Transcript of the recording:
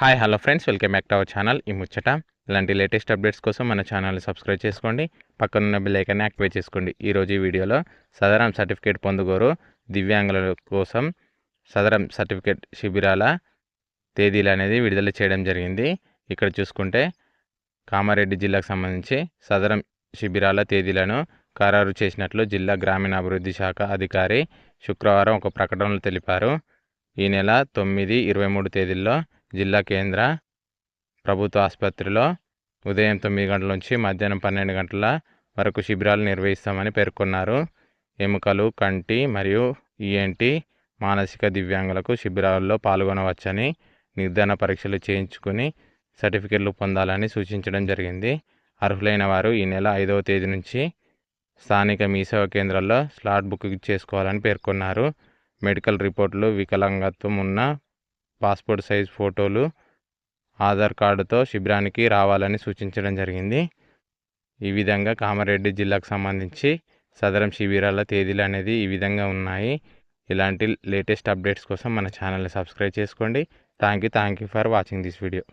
Hi hello friends, welcome back to our channel ఈ ముచ్చట. ఇలాంటి లేటెస్ట్ అప్డేట్స్ కోసం మన ఛానల్ని సబ్స్క్రైబ్ చేసుకోండి, పక్కనున్న బెల్ ఐకాన్ని యాక్టివేట్ చేసుకోండి. ఈరోజు ఈ వీడియోలో సదరం సర్టిఫికేట్ పొందుగోరు దివ్యాంగుల కోసం సదరం సర్టిఫికేట్ శిబిరాల తేదీలు అనేది విడుదల చేయడం జరిగింది. ఇక్కడ చూసుకుంటే కామారెడ్డి జిల్లాకు సంబంధించి సదరం శిబిరాల తేదీలను ఖరారు చేసినట్లు జిల్లా గ్రామీణాభివృద్ధి శాఖ అధికారి శుక్రవారం ఒక ప్రకటనలో తెలిపారు. ఈ నెల 9, 23 తేదీల్లో జిల్లా కేంద్ర ప్రభుత్వ ఆసుపత్రిలో ఉదయం 9 గంటల నుంచి మధ్యాహ్నం 12 గంటల వరకు శిబిరాలు నిర్వహిస్తామని పేర్కొన్నారు. ఎముకలు, కంటి మరియు ఈఎన్టీ మానసిక దివ్యాంగులకు శిబిరాల్లో పాల్గొనవచ్చని, నిర్ధారణ పరీక్షలు చేయించుకుని సర్టిఫికెట్లు పొందాలని సూచించడం జరిగింది. అర్హులైన వారు ఈ నెల 5వ తేదీ నుంచి స్థానిక మీ సేవా కేంద్రాల్లో స్లాట్ బుక్ చేసుకోవాలని పేర్కొన్నారు. మెడికల్ రిపోర్టులు, వికలాంగత్వం ఉన్న పాస్పోర్ట్ సైజ్ ఫోటోలు, ఆధార్ కార్డుతో శిబిరానికి రావాలని సూచించడం జరిగింది. ఈ విధంగా కామారెడ్డి జిల్లాకు సంబంధించి సదరం శిబిరాల తేదీలు అనేది ఈ విధంగా ఉన్నాయి. ఇలాంటి లేటెస్ట్ అప్డేట్స్ కోసం మన ఛానల్ని సబ్స్క్రైబ్ చేసుకోండి. Thank you for watching this video.